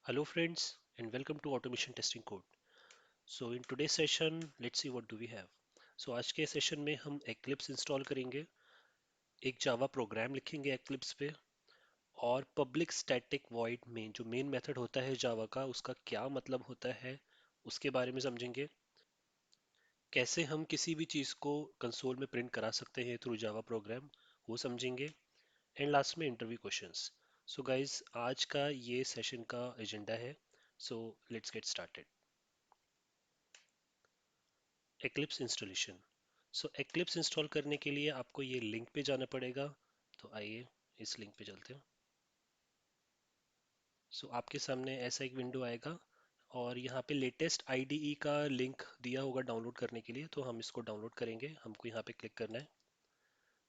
Hello friends and welcome to Automation Testing Code. So in today's session, let's see what do we have. So आज के session में हम Eclipse install करेंगे, एक Java program लिखेंगे Eclipse पे और पब्लिक स्टैटिक वॉइड मेन जो मेन मेथड होता है जावा का उसका क्या मतलब होता है उसके बारे में समझेंगे। कैसे हम किसी भी चीज़ को कंसोल में प्रिंट करा सकते हैं थ्रू जावा प्रोग्राम वो समझेंगे एंड लास्ट में इंटरव्यू क्वेश्चंस। सो गाइज आज का ये सेशन का एजेंडा है। So let's get started. Eclipse installation. So Eclipse install करने के लिए आपको ये लिंक पे जाना पड़ेगा। तो आइए इस लिंक पे चलते हैं। सो आपके सामने ऐसा एक विंडो आएगा और यहाँ पे लेटेस्ट IDE का लिंक दिया होगा डाउनलोड करने के लिए, तो हम इसको डाउनलोड करेंगे। हमको यहाँ पे क्लिक करना है,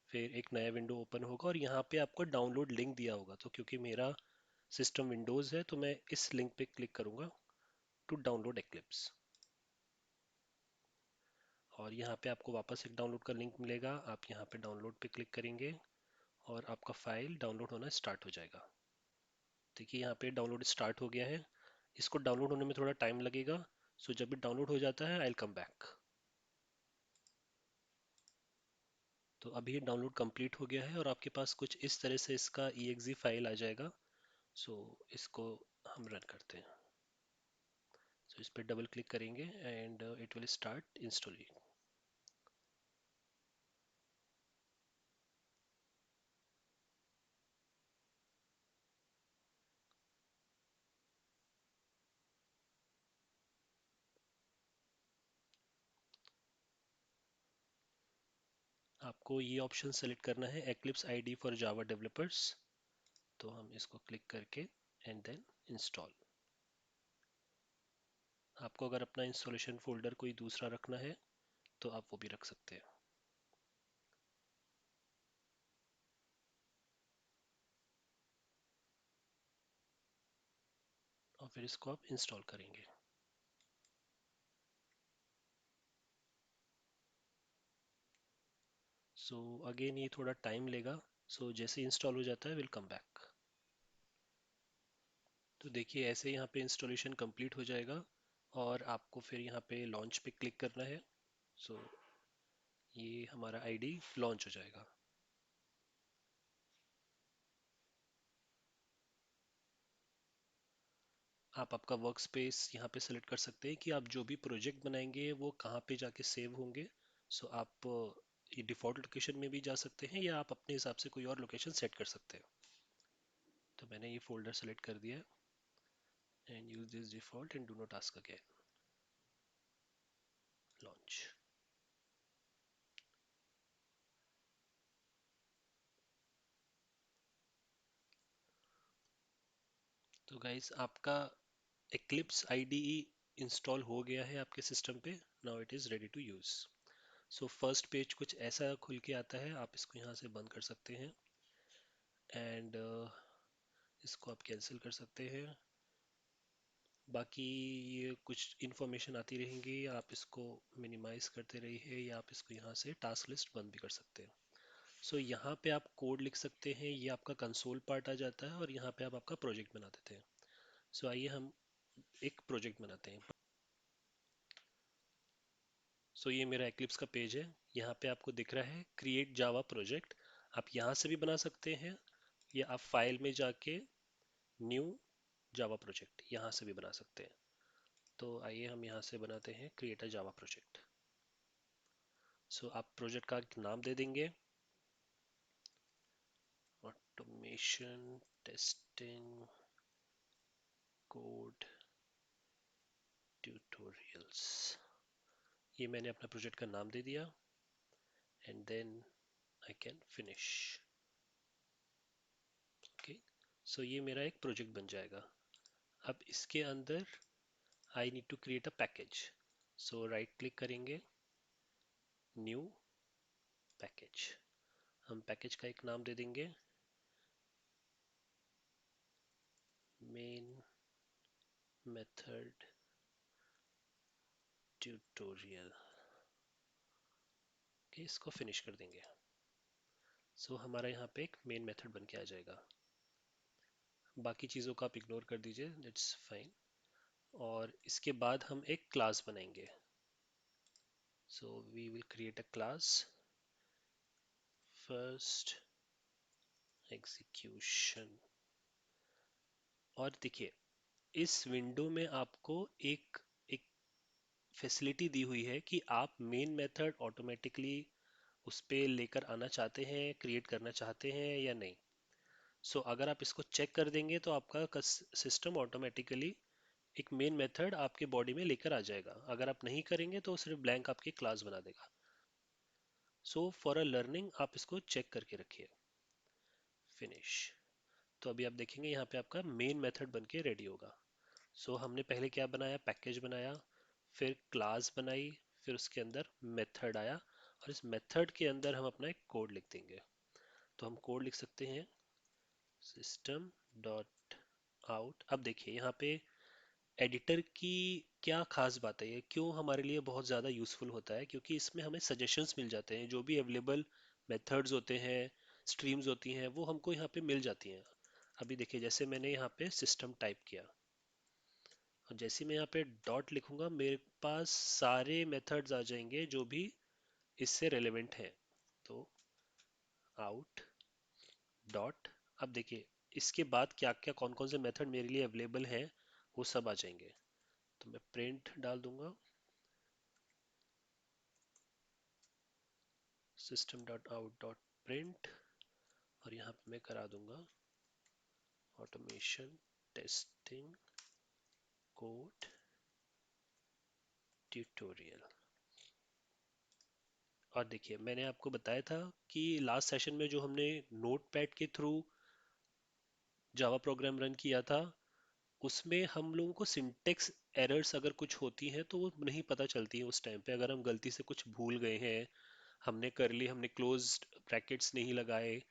फिर एक नया विंडो ओपन होगा और यहाँ पे आपको डाउनलोड लिंक दिया होगा। तो क्योंकि मेरा सिस्टम विंडोज़ है तो मैं इस लिंक पे क्लिक करूँगा टू डाउनलोड Eclipse। और यहाँ पे आपको वापस एक डाउनलोड का लिंक मिलेगा, आप यहाँ पे डाउनलोड पे क्लिक करेंगे और आपका फाइल डाउनलोड होना स्टार्ट हो जाएगा। देखिए यहाँ पे डाउनलोड स्टार्ट हो गया है। इसको डाउनलोड होने में थोड़ा टाइम लगेगा। सो जब भी डाउनलोड हो जाता है आई विल कम बैक। तो अभी ये डाउनलोड कंप्लीट हो गया है और आपके पास कुछ इस तरह से इसका exe फाइल आ जाएगा। सो इसको हम रन करते हैं। सो इस पर डबल क्लिक करेंगे and it will start installing. आपको ये ऑप्शन सेलेक्ट करना है Eclipse IDE for Java developers. तो हम इसको क्लिक करके एंड देन इंस्टॉल। आपको अगर अपना इंस्टॉलेशन फोल्डर कोई दूसरा रखना है तो आप वो भी रख सकते हैं और फिर इसको आप इंस्टॉल करेंगे। सो अगेन ये थोड़ा टाइम लेगा। सो जैसे इंस्टॉल हो जाता है विल कम बैक। तो देखिए ऐसे यहाँ पे इंस्टॉलेशन कंप्लीट हो जाएगा और आपको फिर यहाँ पे लॉन्च पे क्लिक करना है। सो ये हमारा आईडी लॉन्च हो जाएगा। आप आपका वर्क स्पेस यहाँ पे सेलेक्ट कर सकते हैं कि आप जो भी प्रोजेक्ट बनाएंगे वो कहाँ पे जाके सेव होंगे। सो आप ये डिफ़ॉल्ट लोकेशन में भी जा सकते हैं या आप अपने हिसाब से कोई और लोकेशन सेट कर सकते हैं। तो मैंने ये फोल्डर सेलेक्ट कर दिया है and use this default and do not ask again. Launch. तो गाइस आपका Eclipse IDE इंस्टॉल हो गया है आपके सिस्टम पे। Now it is ready to use. So first page कुछ ऐसा खुल के आता है, आप इसको यहाँ से बंद कर सकते हैं एंड इसको आप कैंसिल कर सकते हैं। बाकी ये कुछ इन्फॉर्मेशन आती रहेंगी, आप इसको मिनिमाइज करते रहिए या आप इसको यहाँ से टास्क लिस्ट बंद भी कर सकते हैं। सो यहाँ पे आप कोड लिख सकते हैं, ये आपका कंसोल पार्ट आ जाता है और यहाँ पे आप आपका प्रोजेक्ट बना देते हैं। सो आइए हम एक प्रोजेक्ट बनाते हैं। सो ये मेरा Eclipse का पेज है। यहाँ पे आपको दिख रहा है क्रिएट जावा प्रोजेक्ट। आप यहाँ से भी बना सकते हैं या आप फाइल में जाके न्यू जावा प्रोजेक्ट यहाँ से भी बना सकते हैं। तो आइए हम यहाँ से बनाते हैं क्रिएट अ जावा प्रोजेक्ट। सो आप प्रोजेक्ट का एक नाम दे देंगे, ऑटोमेशन टेस्टिंग कोड ट्यूटोरियल्स। ये मैंने अपना प्रोजेक्ट का नाम दे दिया and then I can finish. Okay. So ये मेरा एक प्रोजेक्ट बन जाएगा। अब इसके अंदर I need to create a package. So right click करेंगे, न्यू पैकेज। हम पैकेज का एक नाम दे देंगे मेन मेथड ट्यूटोरियल। ओके, इसको फिनिश कर देंगे। सो हमारा यहाँ पे एक मेन मेथड बन के आ जाएगा। बाकी चीज़ों को आप इग्नोर कर दीजिए, दैट्स फाइन। और इसके बाद हम एक क्लास बनाएंगे। So we will create a class first execution. और देखिए, इस विंडो में आपको एक एक फैसिलिटी दी हुई है कि आप मेन मेथड ऑटोमेटिकली उस पे लेकर आना चाहते हैं, क्रिएट करना चाहते हैं या नहीं। सो अगर आप इसको चेक कर देंगे तो आपका सिस्टम ऑटोमेटिकली एक मेन मेथड आपके बॉडी में लेकर आ जाएगा। अगर आप नहीं करेंगे तो सिर्फ ब्लैंक आपकी क्लास बना देगा। सो फॉर अ लर्निंग आप इसको चेक करके रखिए। फिनिश। तो अभी आप देखेंगे यहाँ पे आपका मेन मेथड बन के रेडी होगा। सो हमने पहले क्या बनाया, पैकेज बनाया, फिर क्लास बनाई, फिर उसके अंदर मेथड आया, और इस मेथड के अंदर हम अपना एक कोड लिख देंगे। तो हम कोड लिख सकते हैं सिस्टम डॉट आउट। अब देखिए यहाँ पे एडिटर की क्या खास बात है, ये क्यों हमारे लिए बहुत ज़्यादा यूज़फुल होता है, क्योंकि इसमें हमें सजेशंस मिल जाते हैं, जो भी अवेलेबल मेथड्स होते हैं, स्ट्रीम्स होती हैं, वो हमको यहाँ पे मिल जाती हैं। अभी देखिए, जैसे मैंने यहाँ पे सिस्टम टाइप किया और जैसे मैं यहाँ पे डॉट लिखूंगा, मेरे पास सारे मेथड्स आ जाएंगे जो भी इससे रेलेवेंट है। तो आउट डॉट, अब देखिए इसके बाद क्या क्या कौन कौन से मेथड मेरे लिए अवेलेबल हैं वो सब आ जाएंगे। तो मैं प्रिंट डाल दूंगा system dot out dot print, और यहाँ पे मैं करा दूंगा ऑटोमेशन टेस्टिंग कोड ट्यूटोरियल। और देखिए मैंने आपको बताया था कि लास्ट सेशन में जो हमने नोटपैड के थ्रू जावा प्रोग्राम रन किया था, उसमें हम लोगों को सिंटेक्स एरर्स अगर कुछ होती हैं तो वो नहीं पता चलती है उस टाइम पे। अगर हम गलती से कुछ भूल गए हैं, हमने कर ली, हमने क्लोज्ड ब्रैकेट्स नहीं लगाए,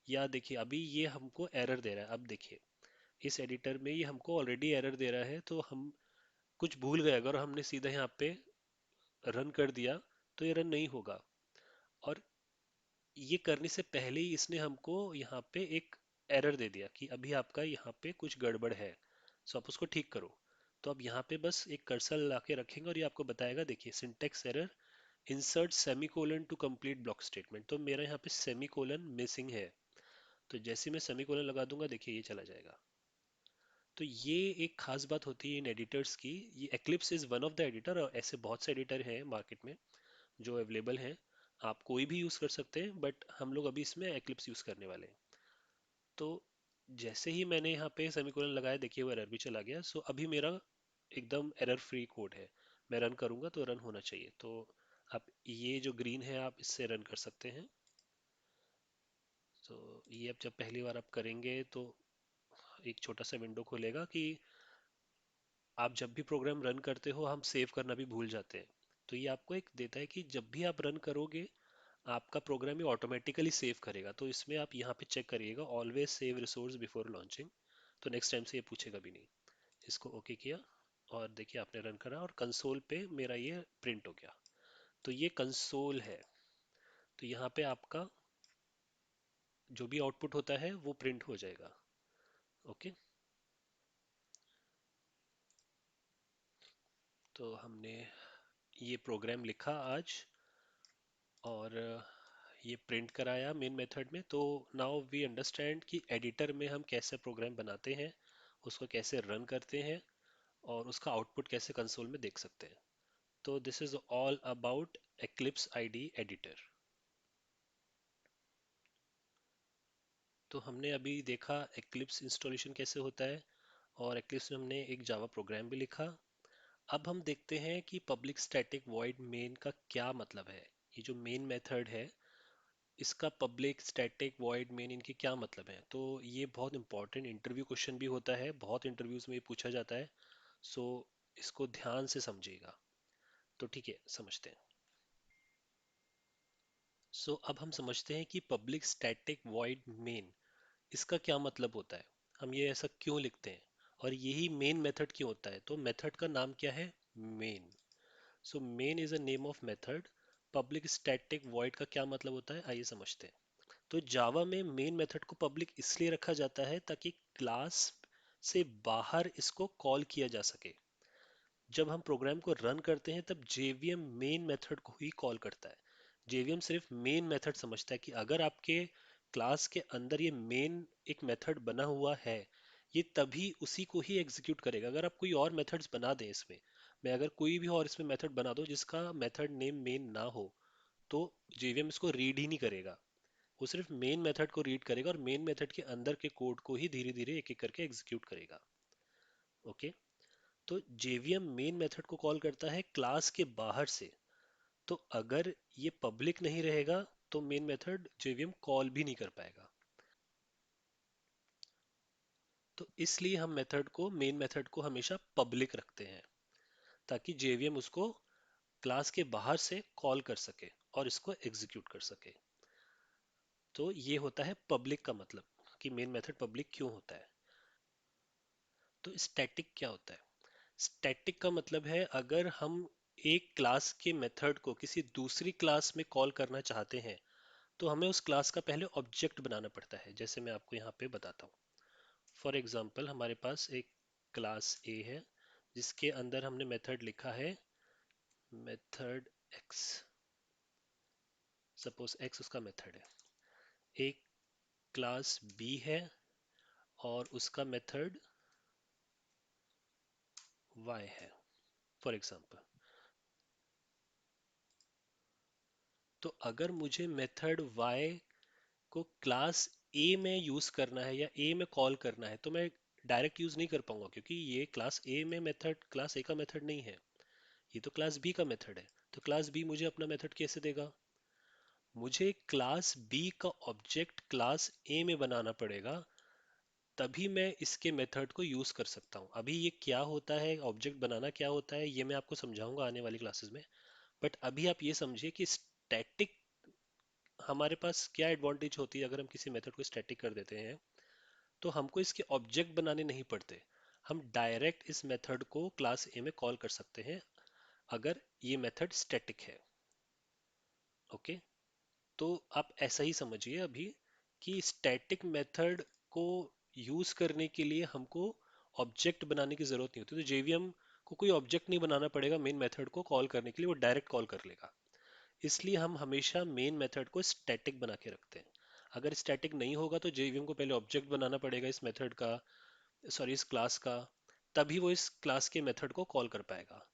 या देखिए अभी ये हमको एरर दे रहा है। अब देखिए इस एडिटर में ये हमको ऑलरेडी एरर दे रहा है, तो हम कुछ भूल गए अगर हमने सीधा यहाँ पे रन कर दिया तो ये रन नहीं होगा। और ये करने से पहले ही इसने हमको यहाँ पे एक एरर दे दिया कि अभी आपका यहाँ पे कुछ गड़बड़ है, सो आप उसको ठीक करो। तो अब यहाँ पे बस एक कर्सर ला के रखेंगे और ये आपको बताएगा, देखिए syntax error, insert semicolon to complete block statement. तो मेरा यहाँ पे सेमीकोलन मिसिंग है, तो जैसे मैं सेमीकोलन लगा दूंगा देखिए ये चला जाएगा। तो ये एक खास बात होती है इन एडिटर्स की। ये eclipse is one of the editor, और ऐसे बहुत से एडिटर हैं मार्केट में जो अवेलेबल हैं। आप कोई भी यूज़ कर सकते हैं, बट हम लोग अभी इसमें एक्लिप्स यूज़ करने वाले हैं। तो जैसे ही मैंने यहाँ पे सेमीकोलन लगाया देखिए वो एरर भी चला गया। सो अभी मेरा एकदम एरर फ्री कोड है। मैं रन करूँगा तो रन होना चाहिए। तो आप ये जो ग्रीन है आप इससे रन कर सकते हैं। तो ये अब जब पहली बार आप करेंगे तो एक छोटा सा विंडो खुलेगा कि आप जब भी प्रोग्राम रन करते हो हम सेव करना भी भूल जाते हैं। तो ये आपको एक देता है कि जब भी आप रन करोगे आपका प्रोग्राम ये ऑटोमेटिकली सेव करेगा। तो इसमें आप यहाँ पे चेक करिएगा always save resource before launching. तो नेक्स्ट टाइम से ये पूछेगा भी नहीं। इसको ओके किया और देखिए आपने रन करा और कंसोल पे मेरा ये प्रिंट हो गया। तो ये कंसोल है। तो यहाँ पे आपका जो भी आउटपुट होता है वो प्रिंट हो जाएगा। ओके। तो हमने ये प्रोग्राम लिखा आज और ये प्रिंट कराया मेन मेथड में। तो नाउ वी अंडरस्टैंड कि एडिटर में हम कैसे प्रोग्राम बनाते हैं, उसको कैसे रन करते हैं और उसका आउटपुट कैसे कंसोल में देख सकते हैं। तो this is all about eclipse ID editor. तो हमने अभी देखा एक्लिप्स इंस्टॉलेशन कैसे होता है और एक्लिप्स में हमने एक जावा प्रोग्राम भी लिखा। अब हम देखते हैं कि पब्लिक स्टैटिक वॉइड मेन का क्या मतलब है। ये जो मेन मेथड है इसका पब्लिक स्टैटिक वॉइड मेन इनके क्या मतलब है। तो ये बहुत इंपॉर्टेंट इंटरव्यू क्वेश्चन भी होता है, बहुत इंटरव्यूज में ये पूछा जाता है। सो इसको ध्यान से समझिएगा। तो ठीक है, समझते हैं। सो अब हम समझते हैं कि पब्लिक स्टैटिक वॉइड मेन इसका क्या मतलब होता है, हम ये ऐसा क्यों लिखते हैं और यही मेन मेथड क्यों होता है। तो मेथड का नाम क्या है, main. So main is a name of method. Public static void का क्या मतलब होता है, आइए समझते हैं। तो जावा में मेन मेथड को पब्लिक इसलिए रखा जाता है ताकि क्लास से बाहर इसको कॉल किया जा सके। जब हम प्रोग्राम को रन करते हैं तब JVM मेन मेथड को ही कॉल करता है। JVM सिर्फ मेन मेथड समझता है कि अगर आपके क्लास के अंदर ये मेन एक मेथड बना हुआ है, ये तभी उसी को ही एग्जीक्यूट करेगा। अगर आप कोई और मेथड्स बना दें इसमें, मैं अगर कोई भी और इसमें मेथड बना दूं जिसका मेथड नेम मेन ना हो, तो JVM इसको रीड ही नहीं करेगा। वो सिर्फ मेन मेथड को रीड करेगा और मेन मेथड के अंदर के कोड को ही धीरे धीरे एक एक करके एग्जीक्यूट करेगा। ओके। तो JVM मेन मेथड को कॉल करता है क्लास के बाहर से। तो अगर ये पब्लिक नहीं रहेगा तो मेन मेथड JVM कॉल भी नहीं कर पाएगा। तो इसलिए हम मेथड को मेन मेथड को हमेशा पब्लिक रखते हैं, ताकि JVM उसको क्लास के बाहर से कॉल कर सके और इसको एग्जीक्यूट कर सके। तो ये होता है पब्लिक का मतलब, कि मेन मेथड पब्लिक क्यों होता है। तो स्टैटिक क्या होता है? स्टैटिक का मतलब है अगर हम एक क्लास के मेथड को किसी दूसरी क्लास में कॉल करना चाहते हैं, तो हमें उस क्लास का पहले ऑब्जेक्ट बनाना पड़ता है। जैसे मैं आपको यहाँ पे बताता हूँ। फॉर एग्जांपल हमारे पास एक क्लास A है जिसके अंदर हमने मेथड लिखा है मेथड x। सपोज x उसका मेथड है। एक क्लास B है और उसका मेथड y है, फॉर एग्जांपल। तो अगर मुझे मेथड y को क्लास A में यूज करना है या A में कॉल करना है, तो मैं डायरेक्ट यूज नहीं कर पाऊंगा, क्योंकि ये क्लास A में मेथड क्लास A का मेथड नहीं है, ये तो क्लास B का मेथड है। तो क्लास B मुझे अपना मेथड कैसे देगा? मुझे क्लास B का ऑब्जेक्ट क्लास A में बनाना पड़ेगा, तभी मैं इसके मेथड को यूज कर सकता हूँ। अभी ये क्या होता है, ऑब्जेक्ट बनाना क्या होता है, ये मैं आपको समझाऊंगा आने वाली क्लासेस में। बट अभी आप ये समझिए कि स्टैटिक हमारे पास क्या एडवांटेज होती है अगर हम किसी मेथड को स्टैटिक कर देते हैं। तो हमको इसके ऑब्जेक्ट बनाने नहीं पड़ते, हम डायरेक्ट इस मेथड को क्लास A में कॉल कर सकते हैं अगर ये मेथड स्टैटिक है। ओके। तो आप ऐसा ही समझिए अभी कि स्टैटिक मेथड को यूज करने के लिए हमको ऑब्जेक्ट बनाने की जरूरत नहीं होती। तो JVM को कोई ऑब्जेक्ट नहीं बनाना पड़ेगा मेन मेथड को कॉल करने के लिए, वो डायरेक्ट कॉल कर लेगा। इसलिए हम हमेशा मेन मेथड को स्टैटिक बना के रखते हैं। अगर स्टैटिक नहीं होगा तो JVM को पहले ऑब्जेक्ट बनाना पड़ेगा इस मेथड का, सॉरी इस क्लास का, तभी वो इस क्लास के मेथड को कॉल कर पाएगा।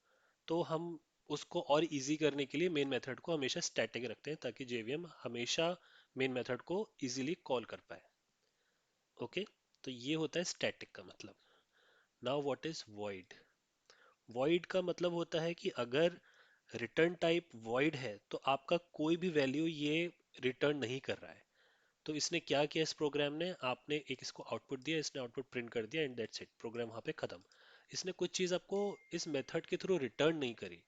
तो हम उसको और इजी करने के लिए मेन मेथड को हमेशा स्टैटिक रखते हैं, ताकि JVM हमेशा मेन मेथड को इजीली कॉल कर पाए। ओके। तो ये होता है स्टैटिक का मतलब। Now what is void? Void का मतलब होता है कि अगर रिटर्न टाइप वॉइड है तो आपका कोई भी वैल्यू ये रिटर्न नहीं कर रहा है। तो इसने क्या किया इस प्रोग्राम ने, आपने एक इसको आउटपुट दिया, इसने आउटपुट प्रिंट कर दिया एंड दैट्स इट, प्रोग्राम वहां पे खत्म। इसने कुछ चीज आपको इस मेथड के थ्रू रिटर्न नहीं करी।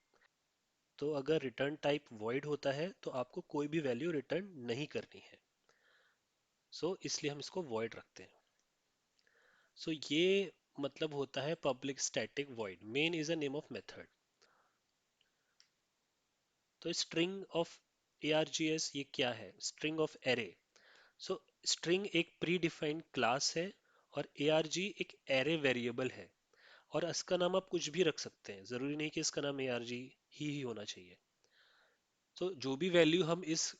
तो अगर रिटर्न टाइप वॉइड होता है तो आपको कोई भी वैल्यू रिटर्न नहीं करनी है। सो इसलिए हम इसको वॉइड रखते हैं। सो ये मतलब होता है public static void. Main is a name of method. तो स्ट्रिंग ऑफ ARGS ये क्या है? String of array. So string एक प्री डिफाइंड क्लास है और ARG एक एरे वेरिएबल है। और इसका नाम आप कुछ भी रख सकते हैं, जरूरी नहीं कि इसका नाम ARG ही होना चाहिए। तो जो भी वैल्यू हम इस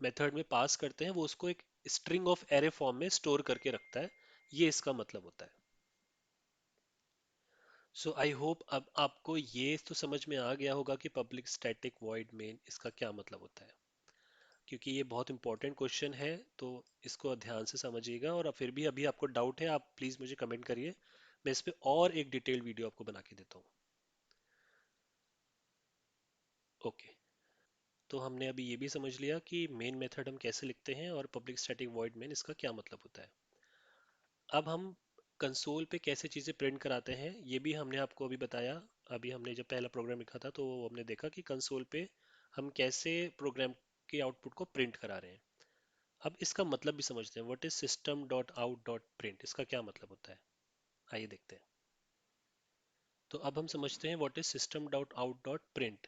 मेथड में पास करते हैं वो उसको एक स्ट्रिंग ऑफ एरे फॉर्म में स्टोर करके रखता है। ये इसका मतलब होता है। सो आई होप अब आपको ये तो समझ में आ गया होगा कि पब्लिक स्टैटिक वॉइड मेन इसका क्या मतलब होता है। क्योंकि ये बहुत इंपॉर्टेंट क्वेश्चन है, तो इसको ध्यान से समझिएगा। और फिर भी अभी आपको डाउट है, आप प्लीज मुझे कमेंट करिए, मैं इस पे और एक डिटेल वीडियो आपको बना के देता हूँ। ओके। तो हमने अभी ये भी समझ लिया कि मेन मेथड हम कैसे लिखते हैं और पब्लिक स्टैटिक वॉइड मेन इसका क्या मतलब होता है। अब हम कंसोल पे कैसे चीज़ें प्रिंट कराते हैं ये भी हमने आपको अभी बताया। अभी हमने जब पहला प्रोग्राम लिखा था तो हमने देखा कि कंसोल पे हम कैसे प्रोग्राम के आउटपुट को प्रिंट करा रहे हैं। अब इसका मतलब भी समझते हैं। What is system dot out dot print, इसका क्या मतलब होता है, आइए देखते हैं। तो अब हम समझते हैं what is system dot out dot print.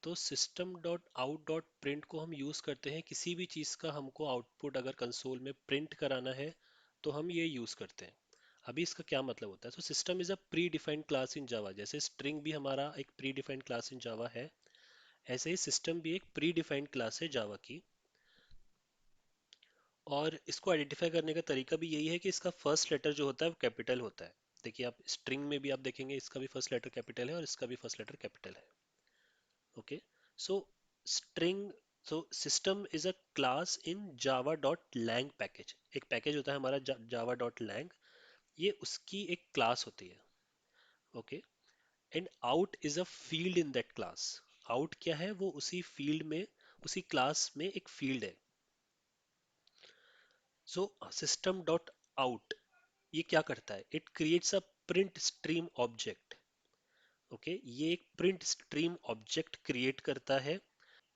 तो system dot out dot print को हम यूज करते हैं किसी भी चीज का हमको आउटपुट अगर कंसोल में प्रिंट कराना है तो हम ये यूज करते हैं। अभी इसका क्या मतलब होता है? So system is a predefined class in java. जैसे स्ट्रिंग भी हमारा एक predefined class in java है, ऐसे ही सिस्टम भी एक प्री डिफाइंड क्लास है जावा की। और इसको आइडेंटिफाई करने का तरीका भी यही है कि इसका फर्स्ट लेटर जो होता है वो कैपिटल होता है। देखिए आप स्ट्रिंग में भी आप देखेंगे इसका भी फर्स्ट लेटर कैपिटल है और इसका भी फर्स्ट लेटर कैपिटल है। Okay, so string, so system is a class in Java dot lang package. एक पैकेज होता है हमारा जावा डॉट लैंग, ये उसकी एक क्लास होती है। Okay, and out is a field in that class. Out क्या है? वो उसी फील्ड में, उसी क्लास में एक फील्ड है। सो सिस्टम डॉट आउट ये क्या करता है? It creates a print stream object. Okay, ये एक प्रिंट स्ट्रीम ऑब्जेक्ट क्रिएट करता है।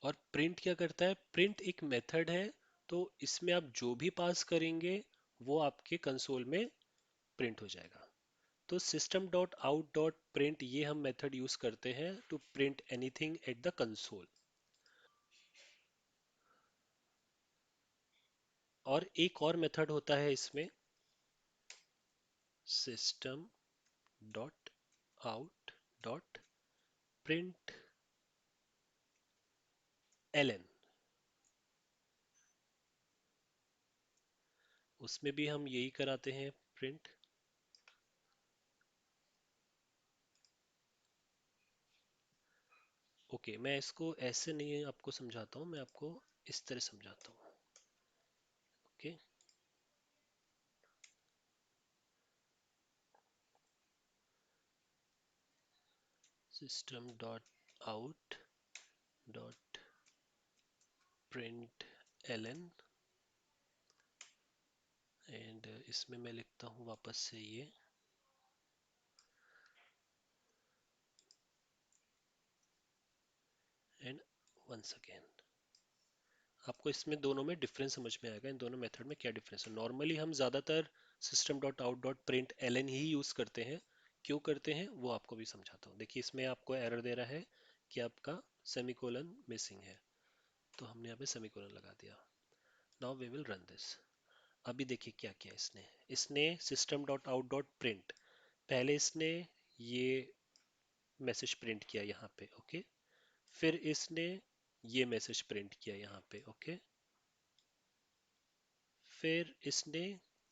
और प्रिंट क्या करता है? प्रिंट एक मेथड है, तो इसमें आप जो भी पास करेंगे वो आपके कंसोल में प्रिंट हो जाएगा। तो system dot out dot print ये हम मेथड यूज करते हैं to print anything at the console. और एक और मेथड होता है इसमें, system dot out dot print ln. उसमें भी हम यही कराते हैं, प्रिंट। ओके, मैं इसको ऐसे नहीं आपको समझाता हूँ, मैं आपको इस तरह समझाता हूँ। Okay, system dot out dot print ln, and इसमें मैं लिखता हूँ वापस से ये, एंड वंस अगेन। आपको इसमें दोनों में डिफरेंस समझ में आएगा, इन दोनों मेथड में क्या डिफरेंस है। नॉर्मली हम ज़्यादातर system dot out dot print Elon ही यूज़ करते हैं। क्यों करते हैं वो आपको भी समझाता हूँ। देखिए इसमें आपको एरर दे रहा है कि आपका सेमीकोलन मिसिंग है, तो हमने यहाँ पे सेमीकोलन लगा दिया। Now we will run this. अभी देखिए क्या किया इसने। इसने system dot out dot print, पहले इसने ये मैसेज प्रिंट किया यहाँ पे। ओके, फिर इसने ये मैसेज प्रिंट किया यहाँ पे। ओके, फिर इसने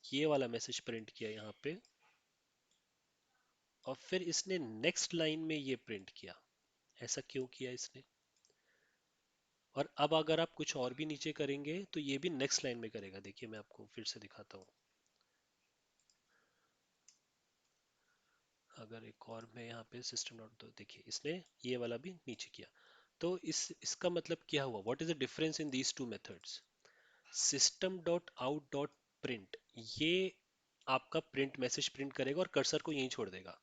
ये वाला मैसेज प्रिंट किया यहाँ पे, और फिर इसने नेक्स्ट लाइन में ये प्रिंट किया। ऐसा क्यों किया इसने? और अब अगर आप कुछ और भी नीचे करेंगे तो ये भी नेक्स्ट लाइन में करेगा। देखिए मैं आपको फिर से दिखाता हूँ। अगर एक और मैं यहाँ पे सिस्टम डॉट, तो देखिए इसने ये वाला भी नीचे किया। तो इसका मतलब क्या हुआ? What is the difference in these two methods? System dot out dot print ये आपका प्रिंट मैसेज प्रिंट करेगा और कर्सर को यहीं छोड़ देगा।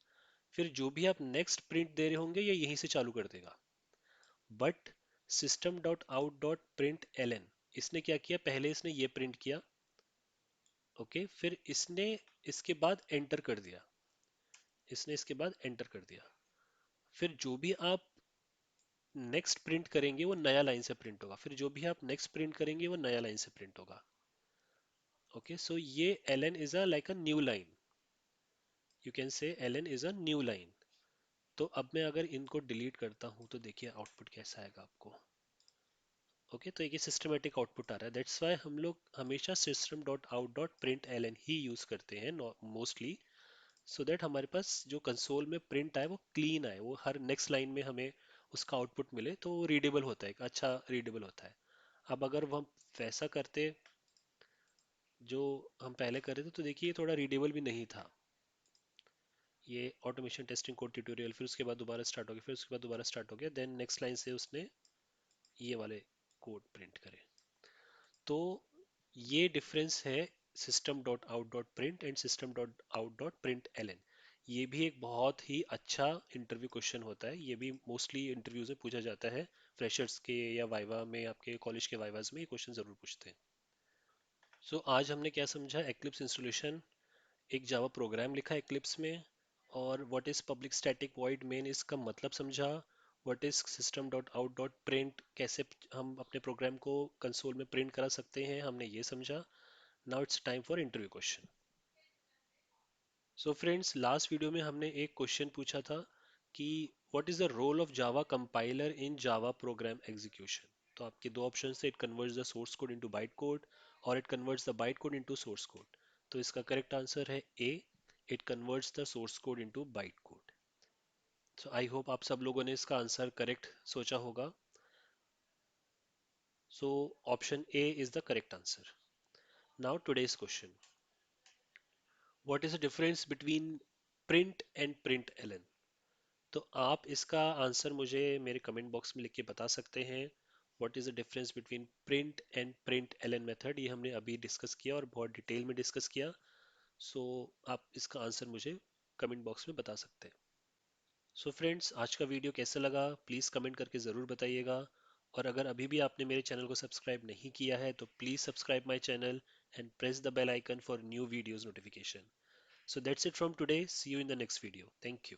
फिर जो भी आप नेक्स्ट प्रिंट दे रहे होंगे ये यहीं से चालू कर देगा। But system dot out dot print ln, इसने क्या किया? पहले इसने ये प्रिंट किया। ओके, फिर इसने इसके बाद एंटर कर दिया। इसने इसके बाद एंटर कर दिया। फिर जो भी आप नेक्स्ट प्रिंट करेंगे वो नया लाइन से प्रिंट होगा। फिर जो भी आप नेक्स्ट प्रिंट करेंगे वो नया लाइन से प्रिंट होगा। ओके, सो ये ln is a like a new line. You can say ln is a new line. तो अब मैं अगर इनको डिलीट करता हूं तो देखिए आउटपुट कैसा आएगा आपको। ओके, तो एक सिस्टमेटिक आउटपुट आ रहा है। दैट्स वाई हम लोग हमेशा system dot out dot print Elon ही यूज करते हैं मोस्टली, सो दैट हमारे पास जो कंसोल में प्रिंट आए वो क्लीन आए, वो हर नेक्स्ट लाइन में हमें उसका आउटपुट मिले तो वो रीडेबल होता है, एक अच्छा रीडेबल होता है। अब अगर वो हम वैसा करते जो हम पहले कर रहे थे तो देखिए ये थोड़ा रीडेबल भी नहीं था। ये ऑटोमेशन टेस्टिंग कोड ट्यूटोरियल, फिर उसके बाद दोबारा स्टार्ट हो गया, फिर उसके बाद दोबारा स्टार्ट हो गया, देन नेक्स्ट लाइन से उसने ये वाले कोड प्रिंट करे। तो ये डिफरेंस है system dot out dot print and system dot out dot print ln. ये भी एक बहुत ही अच्छा इंटरव्यू क्वेश्चन होता है। ये भी मोस्टली इंटरव्यूज में पूछा जाता है, फ्रेशर्स के या वाइवा में, आपके कॉलेज के वाइवाज में ये क्वेश्चन जरूर पूछते हैं। सो आज हमने क्या समझा? एक्लिप्स इंस्टॉलेशन, एक जावा प्रोग्राम लिखा एक्लिप्स में, और what is public static void main इसका मतलब समझा। What is system dot out dot print, कैसे हम अपने प्रोग्राम को कंसोल में प्रिंट करा सकते हैं, हमने ये समझा। Now it's time for interview question. So friends, last video में हमने एक क्वेश्चन पूछा था कि what is the role of java compiler in java program execution. तो आपके दो ऑप्शन थे, it converts the source code into byte code और it converts the byte code into source code. तो इसका करेक्ट आंसर है A, it converts the source code into byte code. So I hope आप सब लोगों ने इसका आंसर करेक्ट सोचा होगा। So option A is the correct answer. Now today's question, what is the difference between print and print ln. तो आप इसका आंसर मुझे मेरे कमेंट बॉक्स में लिख के बता सकते हैं। What is the difference between print and print ln method, ये हमने अभी डिस्कस किया और बहुत डिटेल में डिस्कस किया। सो आप इसका आंसर मुझे कमेंट बॉक्स में बता सकते हैं। सो फ्रेंड्स, आज का वीडियो कैसा लगा प्लीज़ कमेंट करके ज़रूर बताइएगा। और अगर अभी भी आपने मेरे चैनल को सब्सक्राइब नहीं किया है तो please subscribe my channel and press the bell icon for new videos notification. So that's it from today. See you in the next video. Thank you.